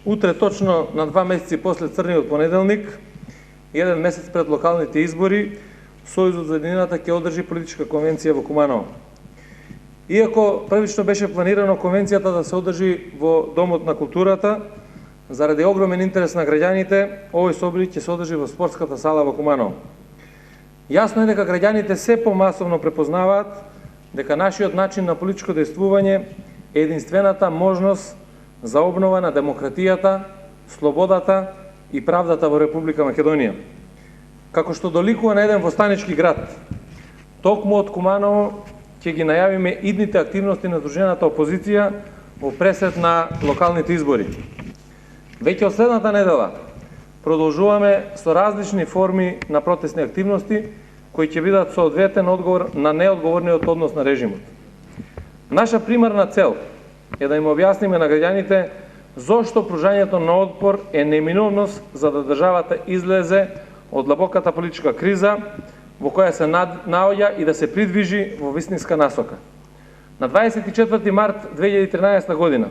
Утре, точно на 2 месеци после црниот понеделник, еден месец пред локалните избори, Сојузот за еднината ќе одржи политичка конвенција во Куманово. Иако првично беше планирано конвенцијата да се одржи во Домот на културата, заради огромен интерес на граѓаните, овој собор ќе се одржи во спортската сала во Куманово. Јасно е дека граѓаните се помасовно препознаваат дека нашиот начин на политичко действување е единствената можност за обнова на демократијата, слободата и правдата во Република Македонија. Како што доликува на еден востанички град, токму од Куманово ќе ги најавиме идните активности на здружената опозиција во пресет на локалните избори. Веќе од следната недела продолжуваме со различни форми на протестни активности кои ќе бидат соодветен одговор на неодговорниот однос на режимот. Наша примарна цел е да им објасниме на граѓаните зошто пружањето на отпор е неминовност за да државата излезе од длабоката политичка криза во која се наоѓа и да се придвижи во вистинска насока. На 24 март 2013 година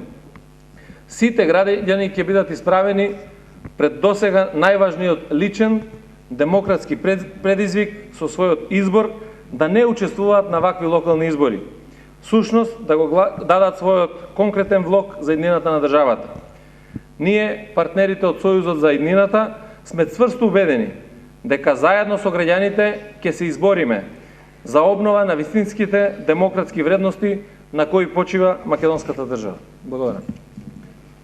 сите граѓани ќе бидат исправени пред досега најважниот личен демократски предизвик со својот избор да не учествуваат на вакви локални избори. Сушност да го дадат својот конкретен влог за иднината на државата. Ние, партнерите од Сојузот за иднината, сме цврсто убедени дека заедно со граѓаните ќе се избориме за обнова на вистинските демократски вредности на кои почива македонската држава. Благодарам.